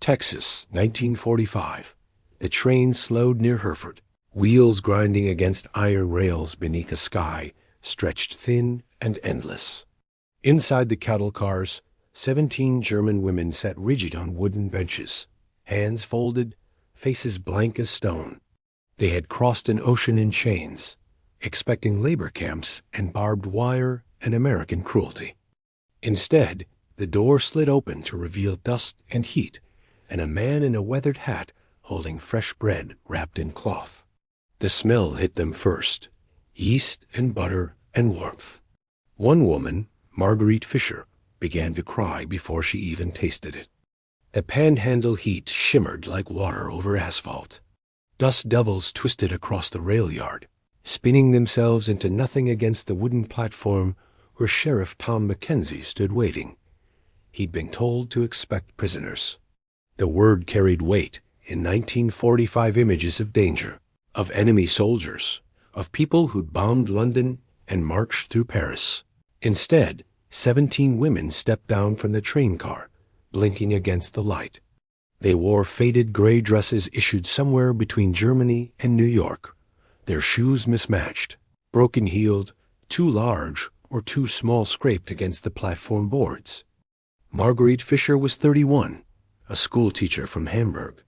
Texas, 1945. The train slowed near Hereford, wheels grinding against iron rails beneath a sky stretched thin and endless. Inside the cattle cars, 17 German women sat rigid on wooden benches, hands folded, faces blank as stone. They had crossed an ocean in chains, expecting labor camps and barbed wire and American cruelty. Instead, the door slid open to reveal dust and heat, and a man in a weathered hat holding fresh bread wrapped in cloth. The smell hit them first, yeast and butter and warmth. One woman, Marguerite Fisher, began to cry before she even tasted it. The panhandle heat shimmered like water over asphalt. Dust devils twisted across the rail yard, spinning themselves into nothing against the wooden platform where Sheriff Tom Mackenzie stood waiting. He'd been told to expect prisoners. The word carried weight in 1945 images of danger, of enemy soldiers, of people who'd bombed London and marched through Paris. Instead, 17 women stepped down from the train car, blinking against the light. They wore faded gray dresses issued somewhere between Germany and New York, their shoes mismatched, broken-heeled, too large or too small scraped against the platform boards. Marguerite Fisher was 31, a schoolteacher from Hamburg.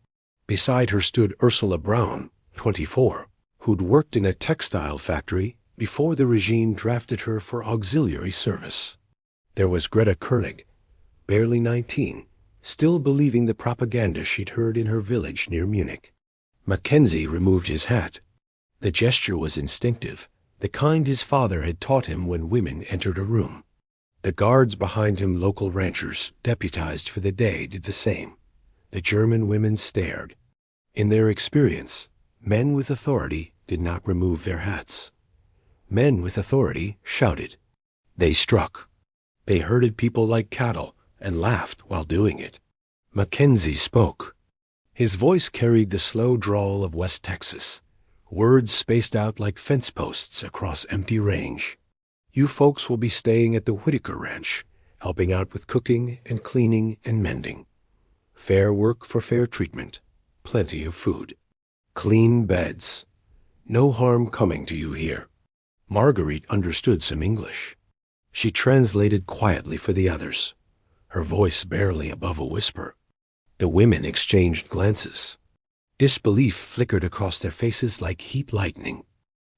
Beside her stood Ursula Braun, 24, who'd worked in a textile factory before the regime drafted her for auxiliary service. There was Greta Koenig, barely 19, still believing the propaganda she'd heard in her village near Munich. Mackenzie removed his hat. The gesture was instinctive, the kind his father had taught him when women entered a room. The guards behind him, local ranchers, deputized for the day, did the same. The German women stared. In their experience, men with authority did not remove their hats. Men with authority shouted. They struck. They herded people like cattle and laughed while doing it. Mackenzie spoke. His voice carried the slow drawl of West Texas, words spaced out like fence posts across empty range. You folks will be staying at the Whitaker ranch, helping out with cooking and cleaning and mending. Fair work for fair treatment. Plenty of food. Clean beds. No harm coming to you here. Marguerite understood some English. She translated quietly for the others, her voice barely above a whisper. The women exchanged glances. Disbelief flickered across their faces like heat lightning.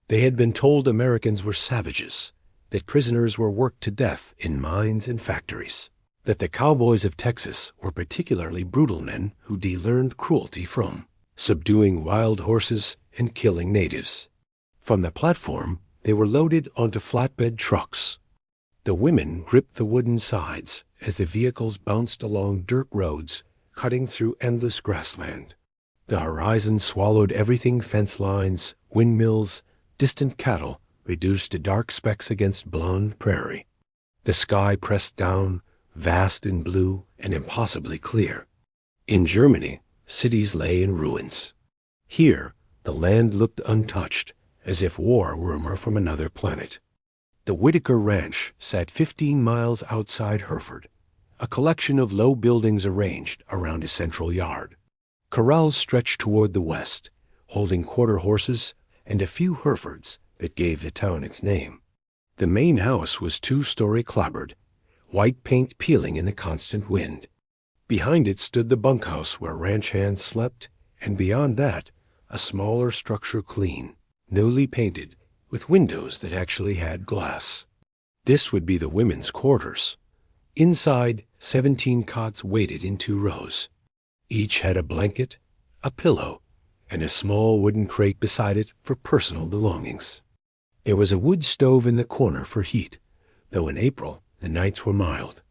They had been told Americans were savages, that prisoners were worked to death in mines and factories, that the Cowboys of Texas were particularly brutal men who learned cruelty from subduing wild horses and killing natives. From the platform, they were loaded onto flatbed trucks. The women gripped the wooden sides as the vehicles bounced along dirt roads, cutting through endless grassland. The horizon swallowed everything: fence lines, windmills, distant cattle reduced to dark specks against blonde prairie. The sky pressed down, vast and blue and impossibly clear. In Germany, cities lay in ruins. Here, the land looked untouched, as if war were from another planet. The Whitaker Ranch sat 15 miles outside Hereford, a collection of low buildings arranged around a central yard. Corrals stretched toward the west, holding quarter horses and a few Herefords that gave the town its name. The main house was 2-story clapboard, white paint peeling in the constant wind. Behind it stood the bunkhouse where ranch hands slept, and beyond that, a smaller structure, clean, newly painted, with windows that actually had glass. This would be the women's quarters. Inside, 17 cots waited in 2 rows. Each had a blanket, a pillow, and a small wooden crate beside it for personal belongings. There was a wood stove in the corner for heat, though in April the nights were mild.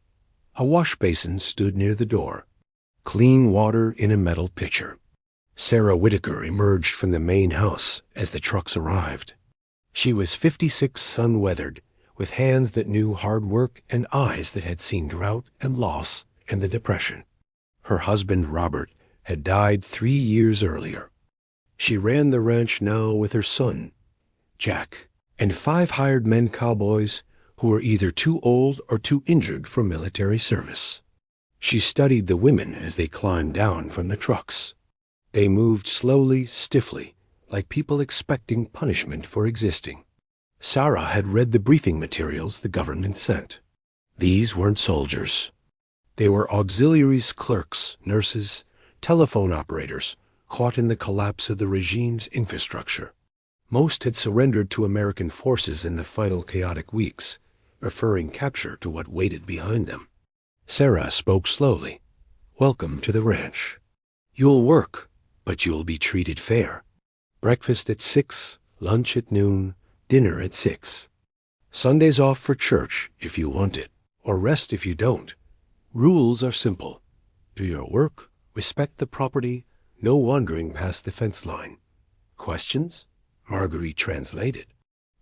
A wash basin stood near the door, clean water in a metal pitcher. Sarah Whitaker emerged from the main house as the trucks arrived. She was 56, sun-weathered, with hands that knew hard work and eyes that had seen drought and loss and the Depression. Her husband, Robert, had died 3 years earlier. She ran the ranch now with her son, Jack, and 5 hired men cowboys who were either too old or too injured for military service. She studied the women as they climbed down from the trucks. They moved slowly, stiffly, like people expecting punishment for existing. Sarah had read the briefing materials the government sent. These weren't soldiers. They were auxiliaries, clerks, nurses, telephone operators, caught in the collapse of the regime's infrastructure. Most had surrendered to American forces in the final chaotic weeks, preferring capture to what waited behind them. Sarah spoke slowly. "Welcome to the ranch. You'll work, but you'll be treated fair. Breakfast at 6, lunch at noon, dinner at 6. Sundays off for church if you want it, or rest if you don't. Rules are simple. Do your work, respect the property, no wandering past the fence line. Questions?" Marguerite translated.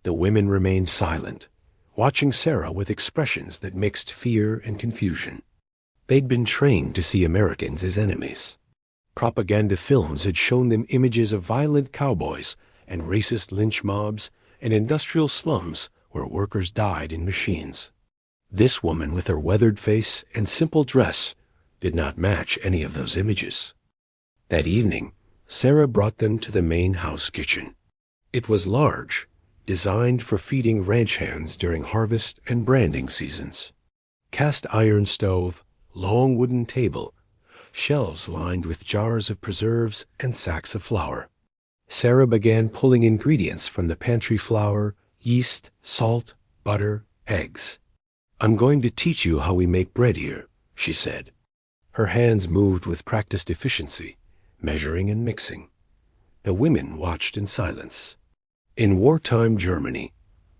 The women remained silent, watching Sarah with expressions that mixed fear and confusion. They'd been trained to see Americans as enemies. Propaganda films had shown them images of violent cowboys and racist lynch mobs and industrial slums where workers died in machines. This woman with her weathered face and simple dress did not match any of those images. That evening, Sarah brought them to the main house kitchen. It was large, designed for feeding ranch hands during harvest and branding seasons. Cast iron stove, long wooden table, shelves lined with jars of preserves and sacks of flour. Sarah began pulling ingredients from the pantry: flour, yeast, salt, butter, eggs. "I'm going to teach you how we make bread here," she said. Her hands moved with practiced efficiency, measuring and mixing. The women watched in silence. In wartime Germany,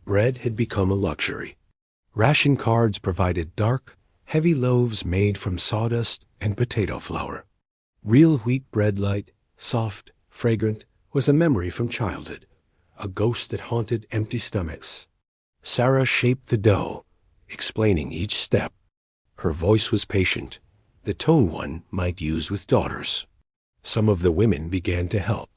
bread had become a luxury. Ration cards provided dark, heavy loaves made from sawdust and potato flour. Real wheat bread, light, soft, fragrant, was a memory from childhood, a ghost that haunted empty stomachs. Sarah shaped the dough, explaining each step. Her voice was patient, the tone one might use with daughters. Some of the women began to help,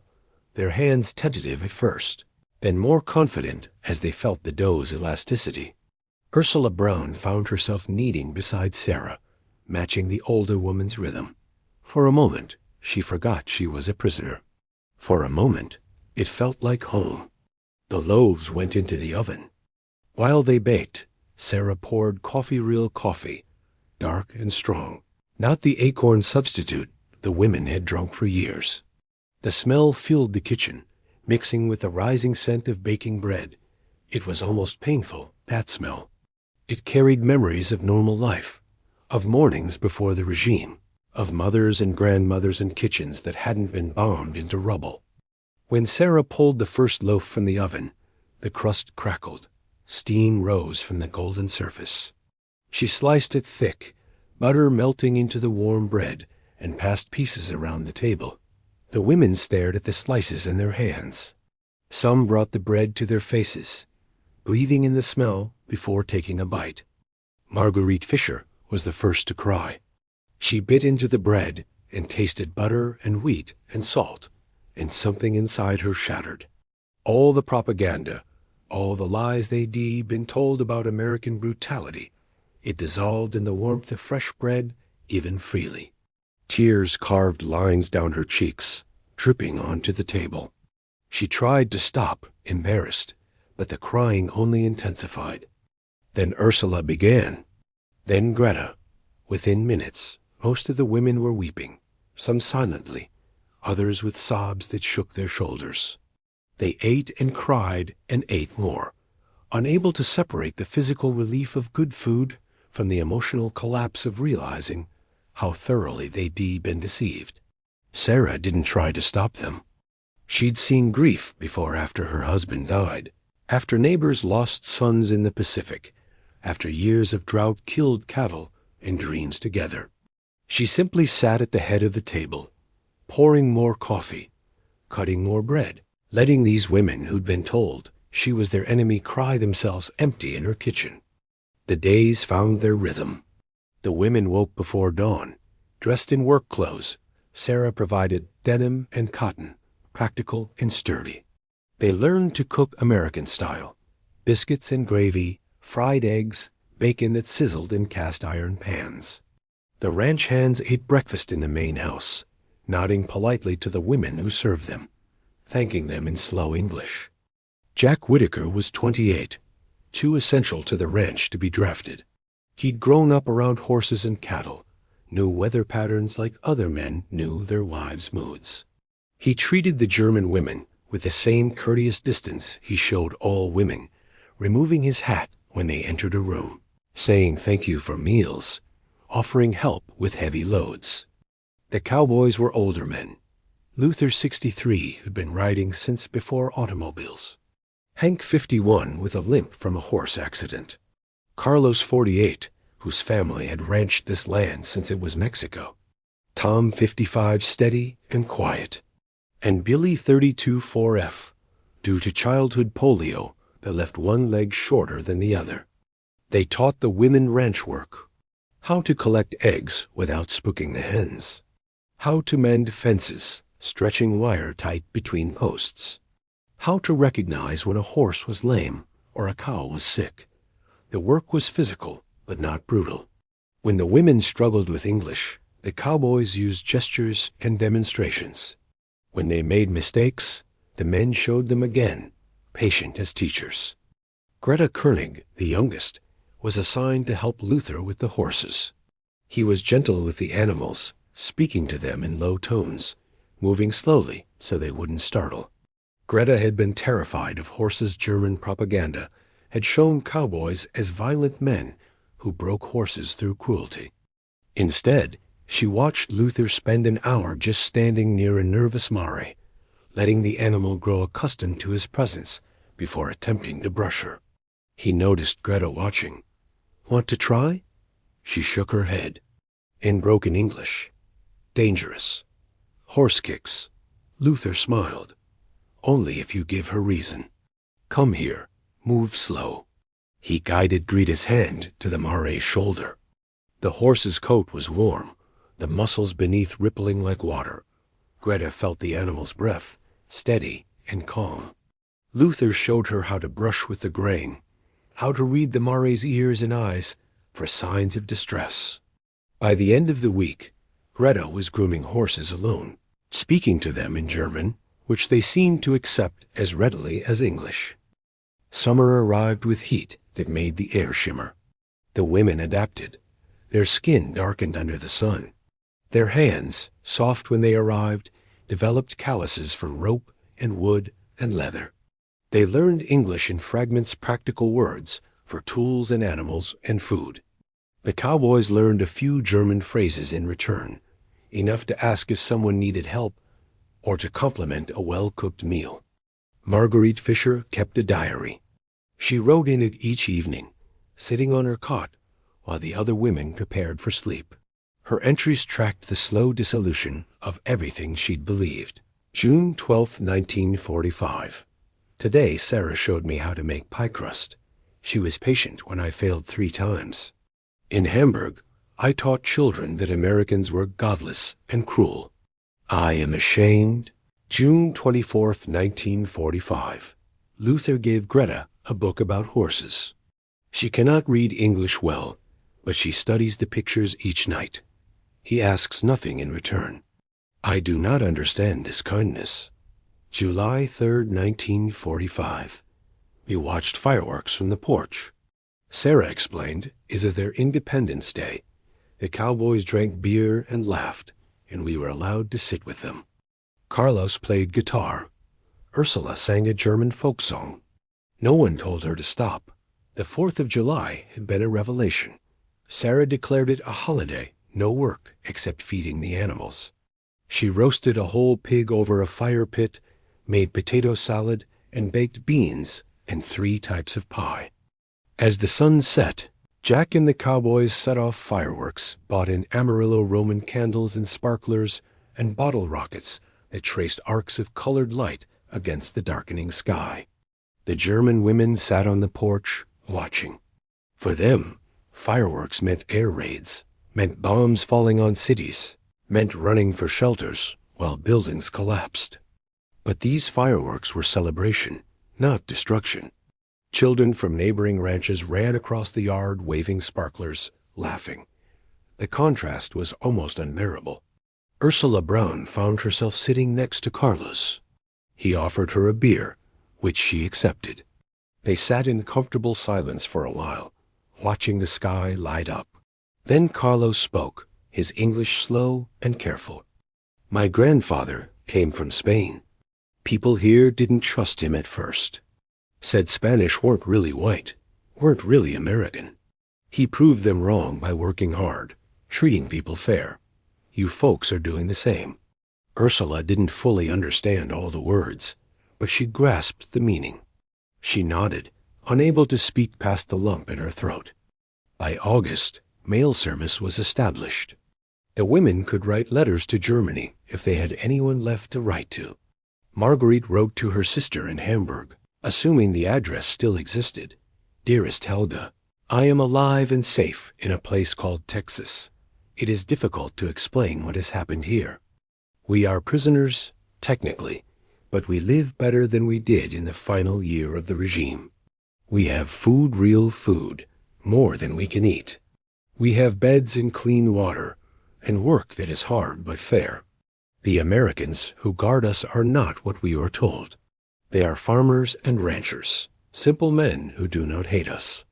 their hands tentative at first, then more confident as they felt the dough's elasticity. Ursula Brown found herself kneading beside Sarah, matching the older woman's rhythm. For a moment, she forgot she was a prisoner. For a moment, it felt like home. The loaves went into the oven. While they baked, Sarah poured coffee-real coffee, dark and strong, not the acorn substitute the women had drunk for years. The smell filled the kitchen, mixing with the rising scent of baking bread. It was almost painful, that smell. It carried memories of normal life, of mornings before the regime, of mothers and grandmothers in kitchens that hadn't been bombed into rubble. When Sarah pulled the first loaf from the oven, the crust crackled. Steam rose from the golden surface. She sliced it thick, butter melting into the warm bread, and passed pieces around the table. The women stared at the slices in their hands. Some brought the bread to their faces, breathing in the smell before taking a bite. Marguerite Fisher was the first to cry. She bit into the bread and tasted butter and wheat and salt, and something inside her shattered. All the propaganda, all the lies they'd been told about American brutality, it dissolved in the warmth of fresh bread even freely. Tears carved lines down her cheeks, dripping onto the table. She tried to stop, embarrassed, but the crying only intensified. Then Ursula began. Then Greta. Within minutes, most of the women were weeping, some silently, others with sobs that shook their shoulders. They ate and cried and ate more, unable to separate the physical relief of good food from the emotional collapse of realizing how thoroughly they'd been deceived. Sarah didn't try to stop them. She'd seen grief before after her husband died, after neighbors lost sons in the Pacific, after years of drought killed cattle and dreams together. She simply sat at the head of the table, pouring more coffee, cutting more bread, letting these women who'd been told she was their enemy cry themselves empty in her kitchen. The days found their rhythm. The women woke before dawn, dressed in work clothes. Sarah provided denim and cotton, practical and sturdy. They learned to cook American style, biscuits and gravy, fried eggs, bacon that sizzled in cast iron pans. The ranch hands ate breakfast in the main house, nodding politely to the women who served them, thanking them in slow English. Jack Whitaker was 28, too essential to the ranch to be drafted. He'd grown up around horses and cattle, knew weather patterns like other men knew their wives' moods. He treated the German women with the same courteous distance he showed all women, removing his hat when they entered a room, saying thank you for meals, offering help with heavy loads. The Cowboys were older men. Luther, 63, had been riding since before automobiles. Hank, 51, with a limp from a horse accident. Carlos, 48, whose family had ranched this land since it was Mexico. Tom, 55, steady and quiet. And Billy, 32, 4F, due to childhood polio that left one leg shorter than the other. They taught the women ranch work, how to collect eggs without spooking the hens, how to mend fences, stretching wire tight between posts, how to recognize when a horse was lame or a cow was sick. The work was physical, but not brutal. When the women struggled with English, the Cowboys used gestures and demonstrations. When they made mistakes, the men showed them again, patient as teachers. Greta Koenig, the youngest, was assigned to help Luther with the horses. He was gentle with the animals, speaking to them in low tones, moving slowly so they wouldn't startle. Greta had been terrified of horses' German propaganda, had shown cowboys as violent men who broke horses through cruelty. Instead, she watched Luther spend an hour just standing near a nervous mare, letting the animal grow accustomed to his presence before attempting to brush her. He noticed Greta watching. "Want to try?" She shook her head. In broken English. "Dangerous. Horse kicks." Luther smiled. "Only if you give her reason. Come here. Move slow." He guided Greta's hand to the mare's shoulder. The horse's coat was warm, the muscles beneath rippling like water. Greta felt the animal's breath, steady and calm. Luther showed her how to brush with the grain, how to read the mare's ears and eyes for signs of distress. By the end of the week, Greta was grooming horses alone, speaking to them in German, which they seemed to accept as readily as English. Summer arrived with heat that made the air shimmer. The women adapted. Their skin darkened under the sun. Their hands, soft when they arrived, developed calluses from rope and wood and leather. They learned English in fragments, practical words for tools and animals and food. The Cowboys learned a few German phrases in return, enough to ask if someone needed help or to compliment a well-cooked meal. Marguerite Fisher kept a diary. She wrote in it each evening, sitting on her cot while the other women prepared for sleep. Her entries tracked the slow dissolution of everything she'd believed. June 12, 1945. Today, Sarah showed me how to make pie crust. She was patient when I failed 3 times. In Hamburg, I taught children that Americans were godless and cruel. I am ashamed. June 24, 1945. Luther gave Greta a book about horses. She cannot read English well, but she studies the pictures each night. He asks nothing in return. I do not understand this kindness. July 3, 1945. We watched fireworks from the porch. Sarah explained it is their Independence Day. The Cowboys drank beer and laughed, and we were allowed to sit with them. Carlos played guitar. Ursula sang a German folk song. No one told her to stop. The 4th of July had been a revelation. Sarah declared it a holiday, no work except feeding the animals. She roasted a whole pig over a fire pit, made potato salad, and baked beans and 3 types of pie. As the sun set, Jack and the Cowboys set off fireworks, bought in Amarillo Roman candles and sparklers, and bottle rockets that traced arcs of colored light against the darkening sky. The German women sat on the porch, watching. For them, fireworks meant air raids, meant bombs falling on cities, meant running for shelters while buildings collapsed. But these fireworks were celebration, not destruction. Children from neighboring ranches ran across the yard waving sparklers, laughing. The contrast was almost unbearable. Ursula Brown found herself sitting next to Carlos. He offered her a beer, which she accepted. They sat in comfortable silence for a while, watching the sky light up. Then Carlos spoke, his English slow and careful. "My grandfather came from Spain. People here didn't trust him at first. Said Spanish weren't really white, weren't really American. He proved them wrong by working hard, treating people fair. You folks are doing the same." Ursula didn't fully understand all the words, but she grasped the meaning. She nodded, unable to speak past the lump in her throat. By August, mail service was established. The women could write letters to Germany if they had anyone left to write to. Marguerite wrote to her sister in Hamburg, assuming the address still existed. "Dearest Helga, I am alive and safe in a place called Texas. It is difficult to explain what has happened here. We are prisoners, technically, but we live better than we did in the final year of the regime. We have food, real food, more than we can eat. We have beds and clean water, and work that is hard but fair. The Americans who guard us are not what we are told. They are farmers and ranchers, simple men who do not hate us.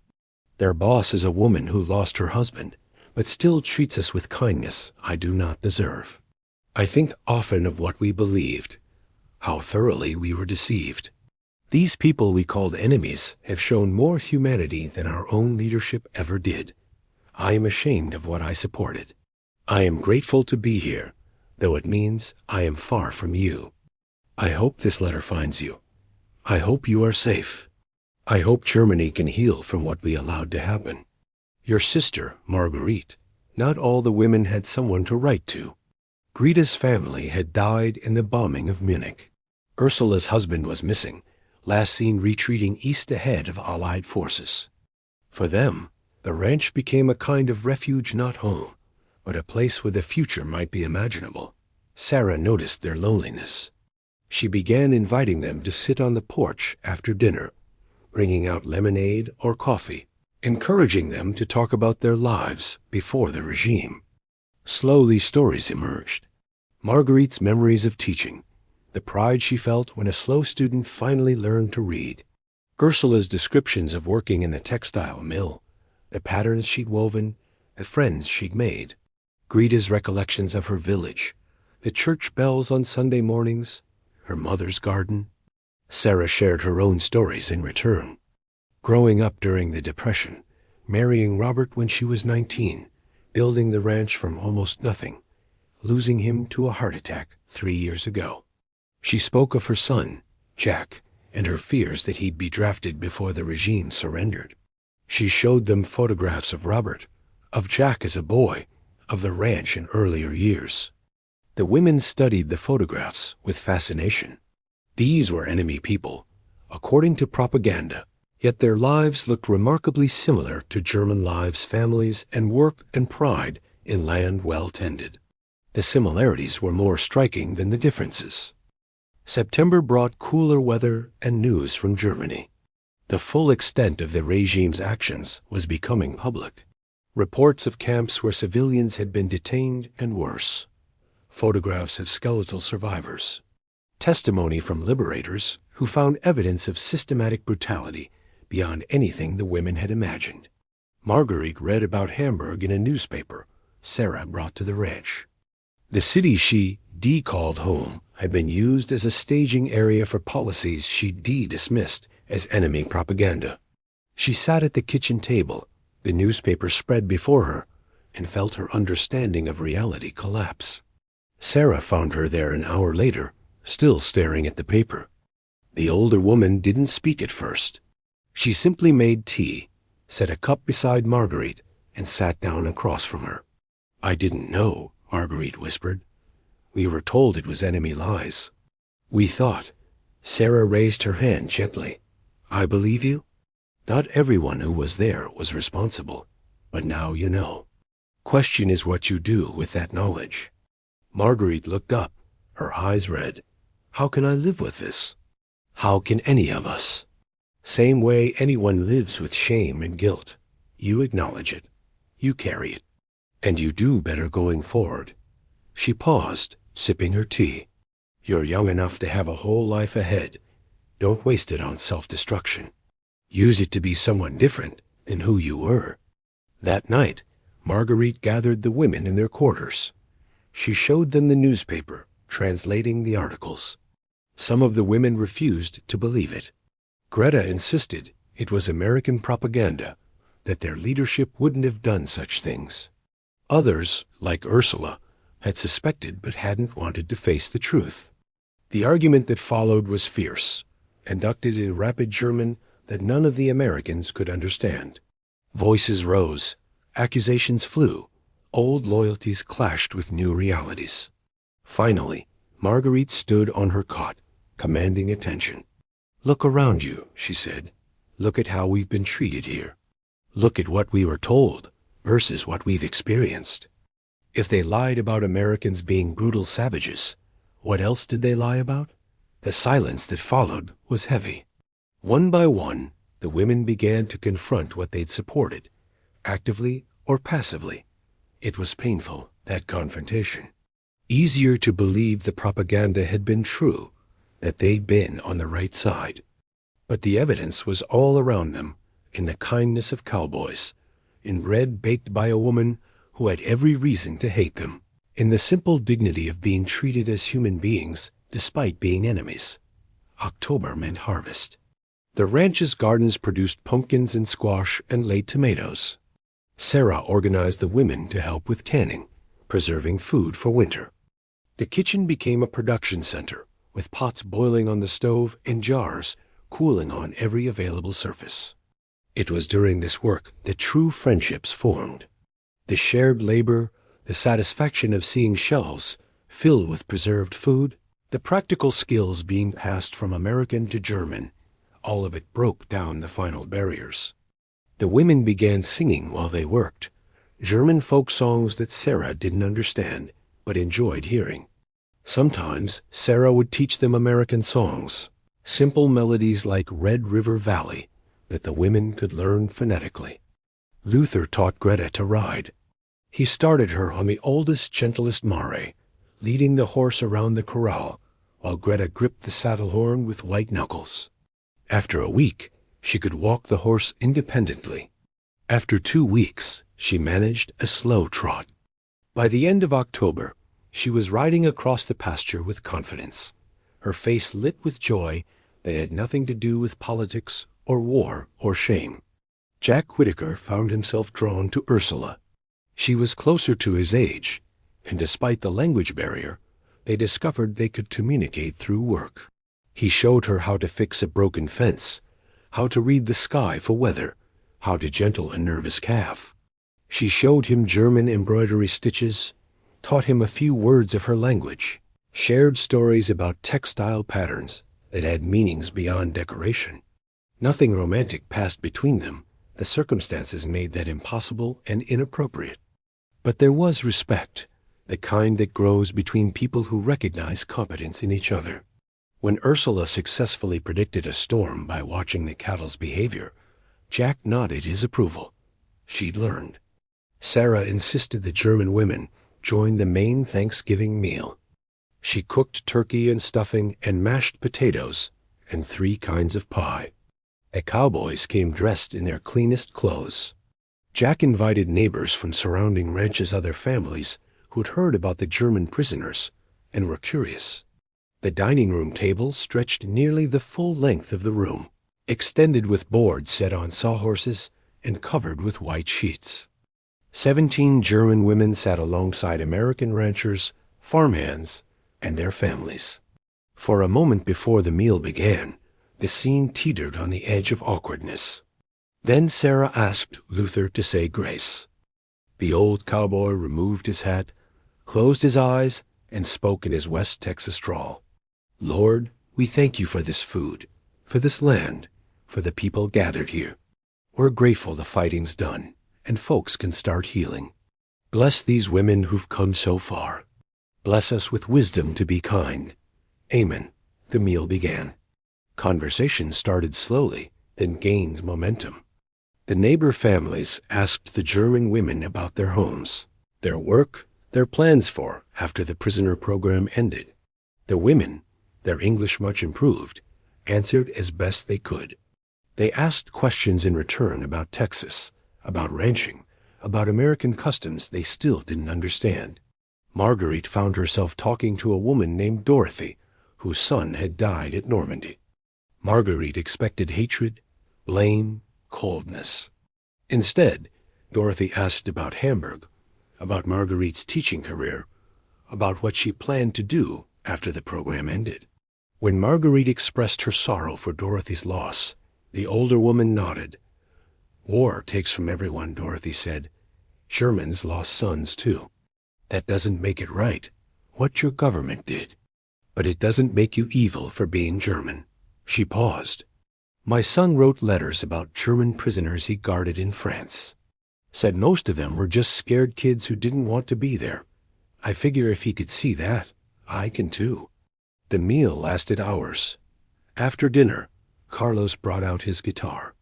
Their boss is a woman who lost her husband, but still treats us with kindness I do not deserve. I think often of what we believed, how thoroughly we were deceived. These people we called enemies have shown more humanity than our own leadership ever did. I am ashamed of what I supported. I am grateful to be here, though it means I am far from you. I hope this letter finds you. I hope you are safe. I hope Germany can heal from what we allowed to happen. Your sister, Marguerite." Not all the women had someone to write to. Greta's family had died in the bombing of Munich. Ursula's husband was missing, last seen retreating east ahead of Allied forces. For them, the ranch became a kind of refuge, not home, but a place where the future might be imaginable. Sarah noticed their loneliness. She began inviting them to sit on the porch after dinner, bringing out lemonade or coffee, encouraging them to talk about their lives before the regime. Slowly stories emerged. Marguerite's memories of teaching, the pride she felt when a slow student finally learned to read. Ursula's descriptions of working in the textile mill, the patterns she'd woven, the friends she'd made. Greta's recollections of her village, the church bells on Sunday mornings, her mother's garden. Sarah shared her own stories in return. Growing up during the Depression, marrying Robert when she was 19, building the ranch from almost nothing, losing him to a heart attack 3 years ago. She spoke of her son, Jack, and her fears that he'd be drafted before the regime surrendered. She showed them photographs of Robert, of Jack as a boy, of the ranch in earlier years. The women studied the photographs with fascination. These were enemy people, according to propaganda, yet their lives looked remarkably similar to German lives, families, and work and pride in land well tended. The similarities were more striking than the differences. September brought cooler weather and news from Germany. The full extent of the regime's actions was becoming public. Reports of camps where civilians had been detained and worse. Photographs of skeletal survivors. Testimony from liberators who found evidence of systematic brutality beyond anything the women had imagined. Marguerite read about Hamburg in a newspaper Sarah brought to the ranch. The city she called home had been used as a staging area for policies she dismissed as enemy propaganda. She sat at the kitchen table, the newspaper spread before her, and felt her understanding of reality collapse. Sarah found her there an hour later, still staring at the paper. The older woman didn't speak at first. She simply made tea, set a cup beside Marguerite, and sat down across from her. "I didn't know," Marguerite whispered. "We were told it was enemy lies. We thought." Sarah raised her hand gently. "I believe you. Not everyone who was there was responsible, but now you know. Question is what you do with that knowledge." Marguerite looked up, her eyes red. "How can I live with this? How can any of us? Same way anyone lives with shame and guilt. You acknowledge it. You carry it. And you do better going forward. She paused, sipping her tea. You're young enough to have a whole life ahead. Don't waste it on self-destruction. Use it to be someone different than who you were. That night, Marguerite gathered the women in their quarters. She showed them the newspaper, translating the articles. Some of the women refused to believe it. Greta insisted it was American propaganda, that their leadership wouldn't have done such things. Others, like Ursula, had suspected but hadn't wanted to face the truth. The argument that followed was fierce, conducted in rapid German that none of the Americans could understand. Voices rose, accusations flew, old loyalties clashed with new realities. Finally, Marguerite stood on her cot, commanding attention. Look around you, she said. Look at how we've been treated here. Look at what we were told versus what we've experienced. If they lied about Americans being brutal savages, what else did they lie about? The silence that followed was heavy. One by one, the women began to confront what they'd supported, actively or passively. It was painful, that confrontation. Easier to believe the propaganda had been true, that they'd been on the right side. But the evidence was all around them, in the kindness of cowboys, in bread baked by a woman who had every reason to hate them, in the simple dignity of being treated as human beings despite being enemies. October meant harvest. The ranch's gardens produced pumpkins and squash and late tomatoes. Sarah organized the women to help with canning, preserving food for winter. The kitchen became a production center, with pots boiling on the stove and jars cooling on every available surface. It was during this work that true friendships formed. The shared labor, the satisfaction of seeing shelves filled with preserved food, the practical skills being passed from American to German, all of it broke down the final barriers. The women began singing while they worked, German folk songs that Sarah didn't understand, but enjoyed hearing. Sometimes Sarah would teach them American songs, simple melodies like Red River Valley that the women could learn phonetically. Luther taught Greta to ride. He started her on the oldest, gentlest mare, leading the horse around the corral, while Greta gripped the saddle horn with white knuckles. After a week, she could walk the horse independently. After 2 weeks, she managed a slow trot. By the end of October, she was riding across the pasture with confidence, her face lit with joy that had nothing to do with politics or war or shame. Jack Whitaker found himself drawn to Ursula. She was closer to his age, and despite the language barrier, they discovered they could communicate through work. He showed her how to fix a broken fence, how to read the sky for weather, how to gentle a nervous calf. She showed him German embroidery stitches, taught him a few words of her language, shared stories about textile patterns that had meanings beyond decoration. Nothing romantic passed between them. The circumstances made that impossible and inappropriate. But there was respect, the kind that grows between people who recognize competence in each other. When Ursula successfully predicted a storm by watching the cattle's behavior, Jack nodded his approval. She'd learned. Sarah insisted the German women join the main Thanksgiving meal. She cooked turkey and stuffing and mashed potatoes and 3 kinds of pie. The cowboys came dressed in their cleanest clothes. Jack invited neighbors from surrounding ranches' other families who'd heard about the German prisoners and were curious. The dining room table stretched nearly the full length of the room, extended with boards set on sawhorses and covered with white sheets. 17 German women sat alongside American ranchers, farmhands, and their families. For a moment before the meal began, the scene teetered on the edge of awkwardness. Then Sarah asked Luther to say grace. The old cowboy removed his hat, closed his eyes, and spoke in his West Texas drawl. Lord, we thank you for this food, for this land, for the people gathered here. We're grateful the fighting's done, and folks can start healing. Bless these women who've come so far. Bless us with wisdom to be kind. Amen. The meal began. Conversation started slowly, then gained momentum. The neighbor families asked the German women about their homes. their work, their plans for after the prisoner program ended. The women, their English much improved, answered as best they could. They asked questions in return about Texas, about ranching, about American customs they still didn't understand. Marguerite found herself talking to a woman named Dorothy, whose son had died at Normandy. Marguerite expected hatred, blame, coldness. Instead, Dorothy asked about Hamburg, about Marguerite's teaching career, about what she planned to do after the program ended. When Marguerite expressed her sorrow for Dorothy's loss, the older woman nodded. War takes from everyone, Dorothy said. Germans lost sons, too. That doesn't make it right, what your government did. But it doesn't make you evil for being German. She paused. My son wrote letters about German prisoners he guarded in France. Said most of them were just scared kids who didn't want to be there. I figure if he could see that, I can too. The meal lasted hours. After dinner, Carlos brought out his guitar.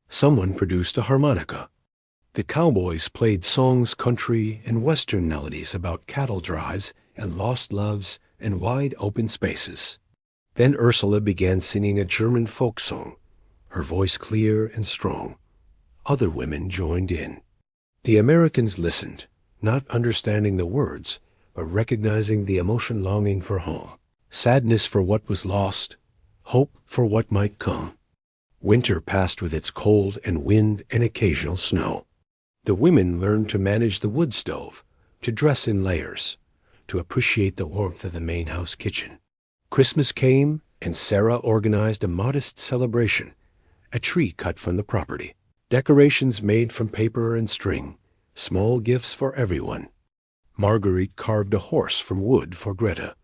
Someone produced a harmonica. The Cowboys played songs, country, and western melodies about cattle drives and lost loves and wide open spaces. Then Ursula began singing a German folk song, her voice clear and strong. Other women joined in. The Americans listened, not understanding the words, but recognizing the emotion, longing for home, sadness for what was lost, hope for what might come. Winter passed with its cold and wind and occasional snow. The women learned to manage the wood stove, to dress in layers, to appreciate the warmth of the main house kitchen. Christmas came, and Sarah organized a modest celebration, a tree cut from the property, decorations made from paper and string, small gifts for everyone. Marguerite carved a horse from wood for Greta.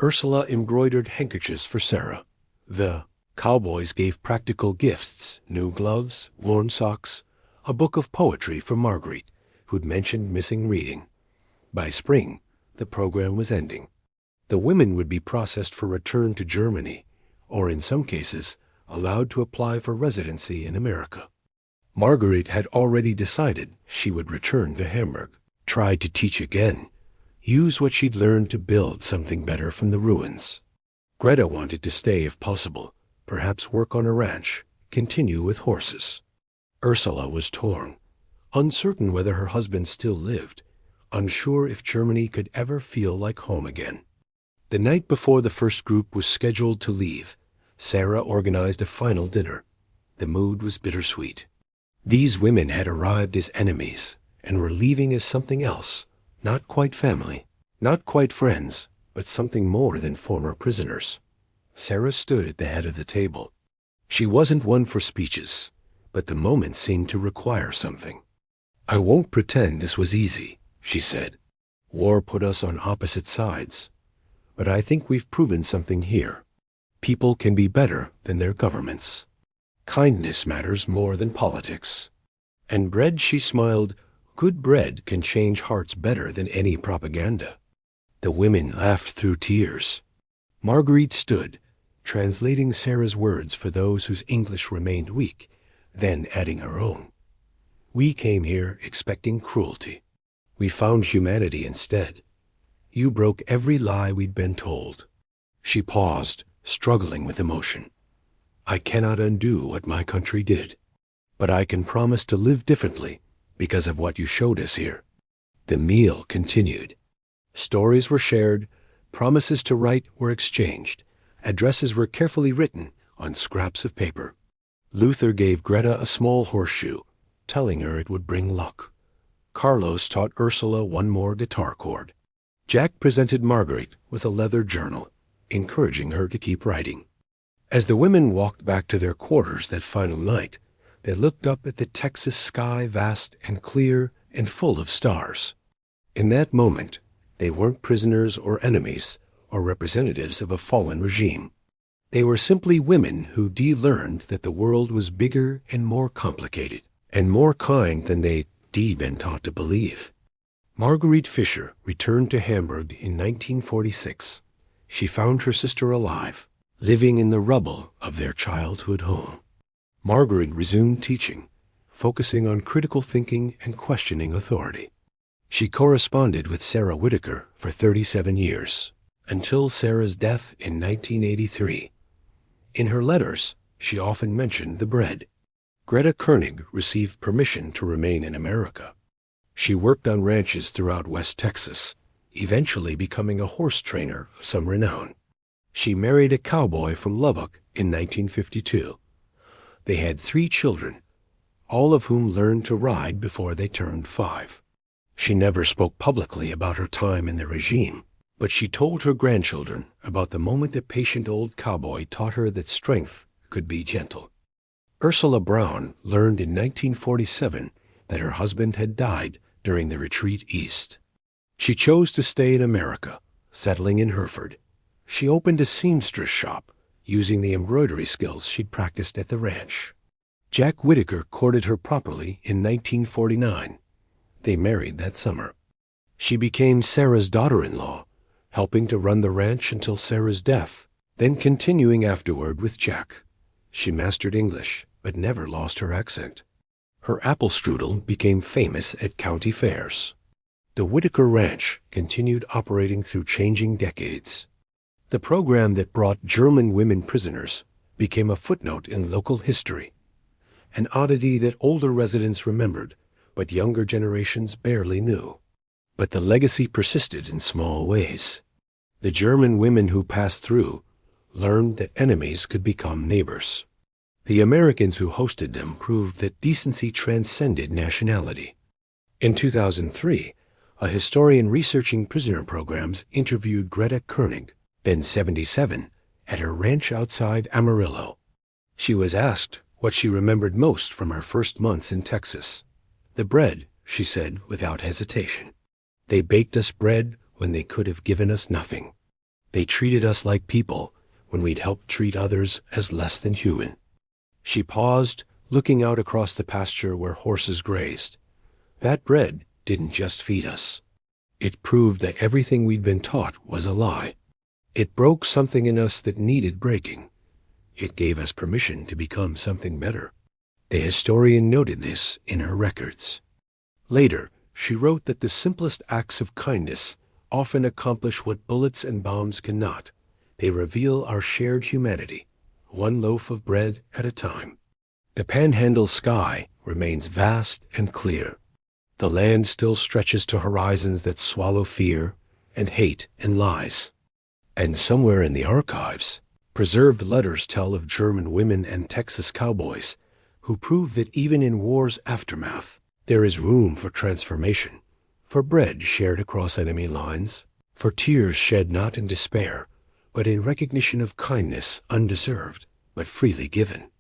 Ursula embroidered handkerchiefs for Sarah. The Cowboys gave practical gifts, new gloves, worn socks, a book of poetry for Marguerite, who'd mentioned missing reading. By spring, the program was ending. The women would be processed for return to Germany, or in some cases, allowed to apply for residency in America. Marguerite had already decided she would return to Hamburg, try to teach again, use what she'd learned to build something better from the ruins. Greta wanted to stay if possible, perhaps work on a ranch, continue with horses. Ursula was torn, uncertain whether her husband still lived, unsure if Germany could ever feel like home again. The night before the first group was scheduled to leave, Sarah organized a final dinner. The mood was bittersweet. These women had arrived as enemies and were leaving as something else, not quite family, not quite friends, but something more than former prisoners. Sarah stood at the head of the table. She wasn't one for speeches, but the moment seemed to require something. I won't pretend this was easy, she said. War put us on opposite sides. But I think we've proven something here. People can be better than their governments. Kindness matters more than politics. And bread, she smiled, good bread can change hearts better than any propaganda. The women laughed through tears. Marguerite stood, translating Sarah's words for those whose English remained weak, then adding her own. We came here expecting cruelty. We found humanity instead. You broke every lie we'd been told. She paused, struggling with emotion. I cannot undo what my country did, but I can promise to live differently because of what you showed us here. The meal continued. Stories were shared, promises to write were exchanged, addresses were carefully written on scraps of paper. Luther gave Greta a small horseshoe, telling her it would bring luck. Carlos taught Ursula one more guitar chord. Jack presented Marguerite with a leather journal, encouraging her to keep writing. As the women walked back to their quarters that final night, they looked up at the Texas sky, vast and clear and full of stars. In that moment, they weren't prisoners or enemies or representatives of a fallen regime. They were simply women who learned that the world was bigger and more complicated, and more kind than they'd been taught to believe. Marguerite Fischer returned to Hamburg in 1946. She found her sister alive, living in the rubble of their childhood home. Marguerite resumed teaching, focusing on critical thinking and questioning authority. She corresponded with Sarah Whitaker for 37 years, until Sarah's death in 1983. In her letters, she often mentioned the bread. Greta Koenig received permission to remain in America. She worked on ranches throughout West Texas, eventually becoming a horse trainer of some renown. She married a cowboy from Lubbock in 1952. They had 3 children, all of whom learned to ride before they turned 5. She never spoke publicly about her time in the regime, but she told her grandchildren about the moment a patient old cowboy taught her that strength could be gentle. Ursula Brown learned in 1947 that her husband had died during the retreat east. She chose to stay in America, settling in Hereford. She opened a seamstress shop, using the embroidery skills she'd practiced at the ranch. Jack Whitaker courted her properly in 1949. They married that summer. She became Sarah's daughter-in-law, helping to run the ranch until Sarah's death, then continuing afterward with Jack. She mastered English, but never lost her accent. Her apple strudel became famous at county fairs. The Whitaker Ranch continued operating through changing decades. The program that brought German women prisoners became a footnote in local history, an oddity that older residents remembered, but younger generations barely knew. But the legacy persisted in small ways. The German women who passed through learned that enemies could become neighbors. The Americans who hosted them proved that decency transcended nationality. In 2003, a historian researching prisoner programs interviewed Greta Koenig, then 77, at her ranch outside Amarillo. She was asked what she remembered most from her first months in Texas. "The bread," she said without hesitation. "They baked us bread when they could have given us nothing. They treated us like people when we'd helped treat others as less than human." She paused, looking out across the pasture where horses grazed. That bread didn't just feed us. It proved that everything we'd been taught was a lie. It broke something in us that needed breaking. It gave us permission to become something better. The historian noted this in her records. Later, she wrote that the simplest acts of kindness often accomplish what bullets and bombs cannot. They reveal our shared humanity, one loaf of bread at a time. The Panhandle sky remains vast and clear. The land still stretches to horizons that swallow fear and hate and lies. And somewhere in the archives, preserved letters tell of German women and Texas cowboys who prove that even in war's aftermath, there is room for transformation, for bread shared across enemy lines, for tears shed not in despair, but in recognition of kindness undeserved, but freely given.